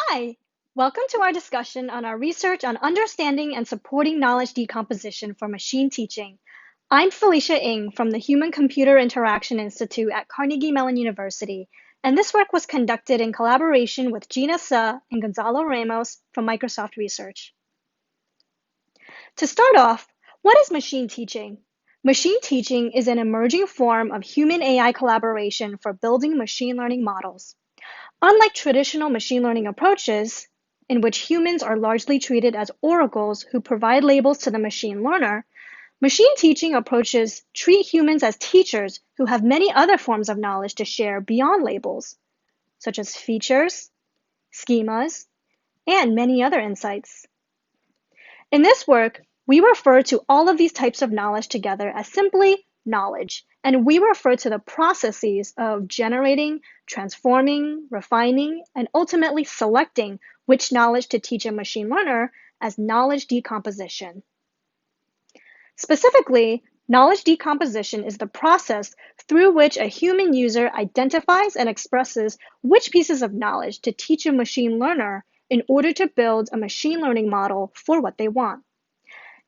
Hi, welcome to our discussion on our research on understanding and supporting knowledge decomposition for machine teaching. I'm Felicia Ng from the Human-Computer Interaction Institute at Carnegie Mellon University, and this work was conducted in collaboration with Jina and Gonzalo Ramos from Microsoft Research. To start off, what is machine teaching? Machine teaching is an emerging form of human-AI collaboration for building machine learning models. Unlike traditional machine learning approaches, in which humans are largely treated as oracles who provide labels to the machine learner, machine teaching approaches treat humans as teachers who have many other forms of knowledge to share beyond labels, such as features, schemas, and many other insights. In this work, we refer to all of these types of knowledge together as simply knowledge, and we refer to the processes of generating, transforming, refining, and ultimately selecting which knowledge to teach a machine learner as knowledge decomposition. Specifically, knowledge decomposition is the process through which a human user identifies and expresses which pieces of knowledge to teach a machine learner in order to build a machine learning model for what they want.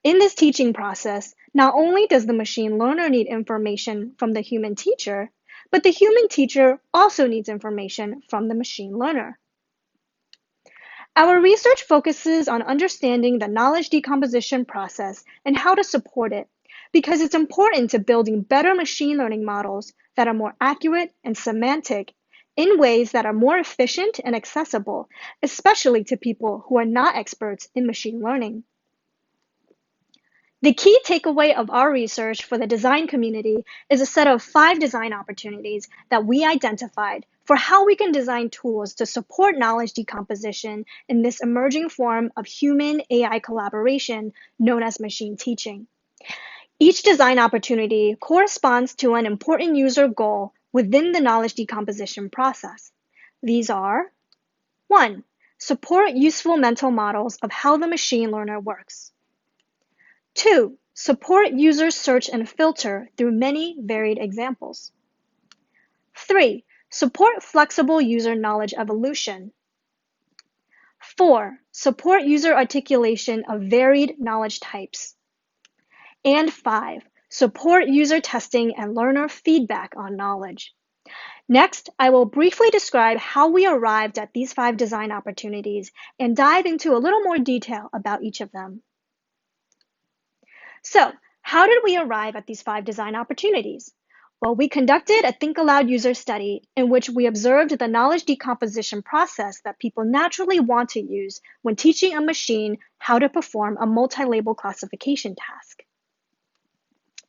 In this teaching process, not only does the machine learner need information from the human teacher, but the human teacher also needs information from the machine learner. Our research focuses on understanding the knowledge decomposition process and how to support it, because it's important to building better machine learning models that are more accurate and semantic in ways that are more efficient and accessible, especially to people who are not experts in machine learning. The key takeaway of our research for the design community is a set of 5 design opportunities that we identified for how we can design tools to support knowledge decomposition in this emerging form of human-AI collaboration known as machine teaching. Each design opportunity corresponds to an important user goal within the knowledge decomposition process. These are: 1. Support useful mental models of how the machine learner works. 2. Support user search and filter through many varied examples. 3. Support flexible user knowledge evolution. 4. Support user articulation of varied knowledge types. And 5. Support user testing and learner feedback on knowledge. Next, I will briefly describe how we arrived at these 5 design opportunities and dive into a little more detail about each of them. So, how did we arrive at these 5 design opportunities? Well, we conducted a Think Aloud user study in which we observed the knowledge decomposition process that people naturally want to use when teaching a machine how to perform a multi-label classification task.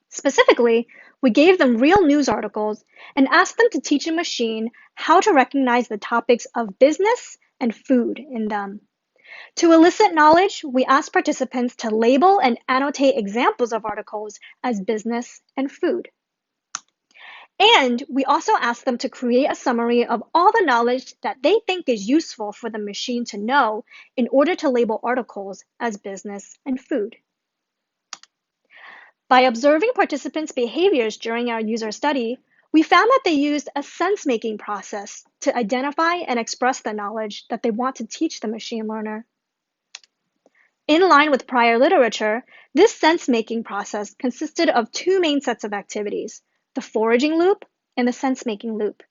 Specifically, we gave them real news articles and asked them to teach a machine how to recognize the topics of business and food in them. To elicit knowledge, we asked participants to label and annotate examples of articles as business and food. And we also asked them to create a summary of all the knowledge that they think is useful for the machine to know in order to label articles as business and food. By observing participants' behaviors during our user study, we found that they used a sense-making process to identify and express the knowledge that they want to teach the machine learner. In line with prior literature, this sense-making process consisted of 2 main sets of activities: the foraging loop and the sense-making loop.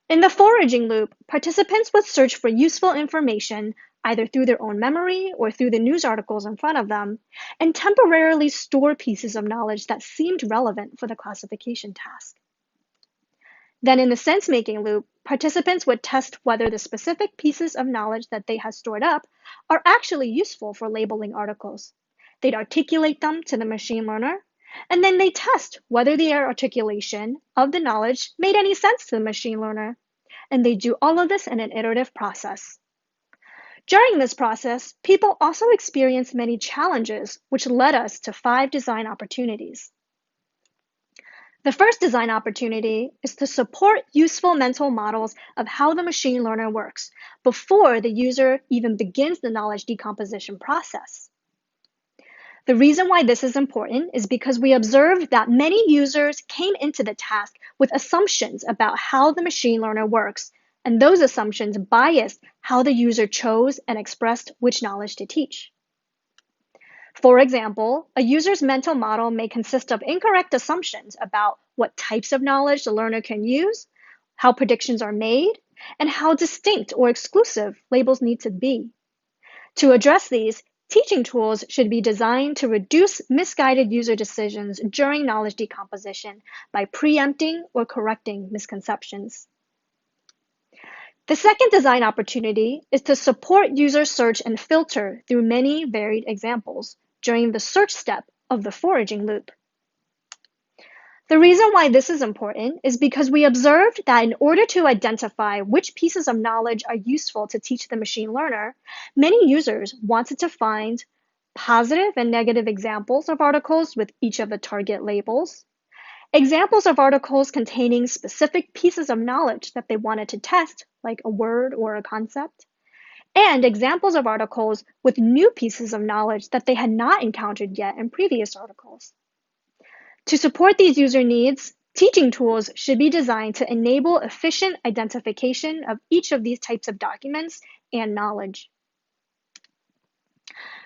In the foraging loop, participants would search for useful information either through their own memory or through the news articles in front of them, and temporarily store pieces of knowledge that seemed relevant for the classification task. Then in the sense-making loop, participants would test whether the specific pieces of knowledge that they had stored up are actually useful for labeling articles. They'd articulate them to the machine learner, and then they test whether their articulation of the knowledge made any sense to the machine learner. And they do all of this in an iterative process. During this process, people also experienced many challenges, which led us to 5 design opportunities. The first design opportunity is to support useful mental models of how the machine learner works before the user even begins the knowledge decomposition process. The reason why this is important is because we observed that many users came into the task with assumptions about how the machine learner works and those assumptions biased how the user chose and expressed which knowledge to teach. For example, a user's mental model may consist of incorrect assumptions about what types of knowledge the learner can use, how predictions are made, and how distinct or exclusive labels need to be. To address these, teaching tools should be designed to reduce misguided user decisions during knowledge decomposition by preempting or correcting misconceptions. The second design opportunity is to support user search and filter through many varied examples during the search step of the foraging loop. The reason why this is important is because we observed that in order to identify which pieces of knowledge are useful to teach the machine learner, many users wanted to find positive and negative examples of articles with each of the target labels, examples of articles containing specific pieces of knowledge that they wanted to test, like a word or a concept, and examples of articles with new pieces of knowledge that they had not encountered yet in previous articles. To support these user needs, teaching tools should be designed to enable efficient identification of each of these types of documents and knowledge.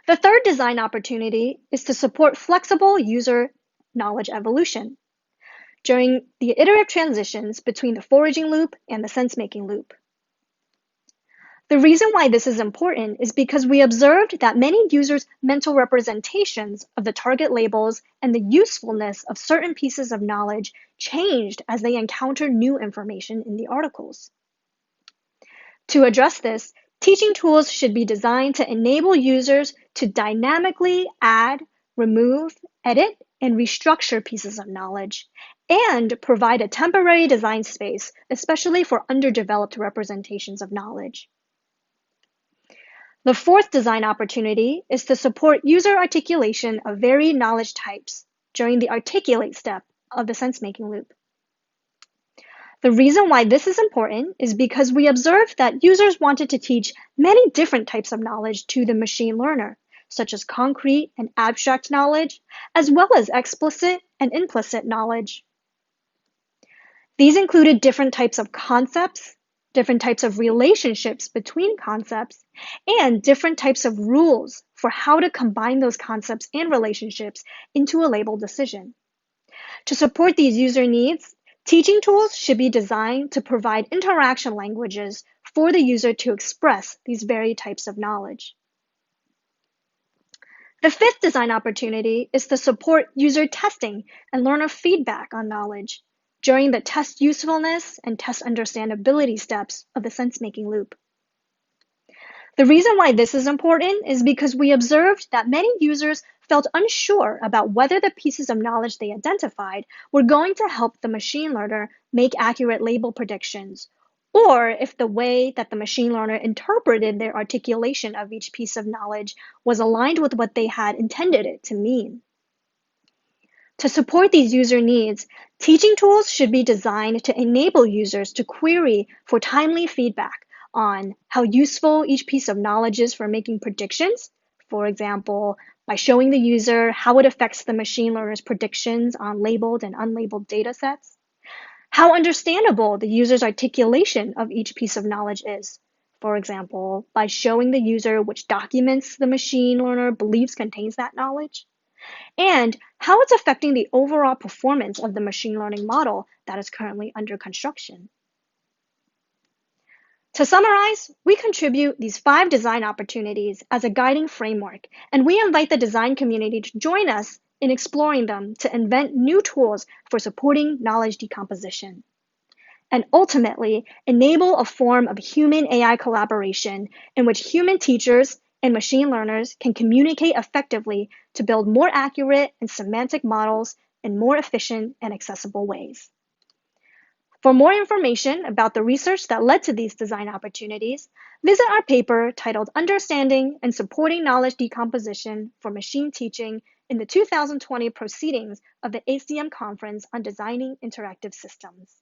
The third design opportunity is to support flexible user knowledge evolution during the iterative transitions between the foraging loop and the sense-making loop. The reason why this is important is because we observed that many users' mental representations of the target labels and the usefulness of certain pieces of knowledge changed as they encountered new information in the articles. To address this, teaching tools should be designed to enable users to dynamically add, remove, edit, and restructure pieces of knowledge, and provide a temporary design space, especially for underdeveloped representations of knowledge. The fourth design opportunity is to support user articulation of varied knowledge types during the articulate step of the sense-making loop. The reason why this is important is because we observed that users wanted to teach many different types of knowledge to the machine learner, such as concrete and abstract knowledge, as well as explicit and implicit knowledge. These included different types of concepts, different types of relationships between concepts, and different types of rules for how to combine those concepts and relationships into a label decision. To support these user needs, teaching tools should be designed to provide interaction languages for the user to express these varied types of knowledge. The fifth design opportunity is to support user testing and learner feedback on knowledge during the test usefulness and test understandability steps of the sense-making loop. The reason why this is important is because we observed that many users felt unsure about whether the pieces of knowledge they identified were going to help the machine learner make accurate label predictions, or if the way that the machine learner interpreted their articulation of each piece of knowledge was aligned with what they had intended it to mean. To support these user needs, teaching tools should be designed to enable users to query for timely feedback on how useful each piece of knowledge is for making predictions, for example, by showing the user how it affects the machine learner's predictions on labeled and unlabeled data sets, how understandable the user's articulation of each piece of knowledge is, for example, by showing the user which documents the machine learner believes contains that knowledge, and how it's affecting the overall performance of the machine learning model that is currently under construction. To summarize, we contribute these 5 design opportunities as a guiding framework, and we invite the design community to join us in exploring them to invent new tools for supporting knowledge decomposition, and ultimately enable a form of human-AI collaboration in which human teachers and machine learners can communicate effectively to build more accurate and semantic models in more efficient and accessible ways. For more information about the research that led to these design opportunities, visit our paper titled Understanding and Supporting Knowledge Decomposition for Machine Teaching in the 2020 proceedings of the ACM Conference on Designing Interactive Systems.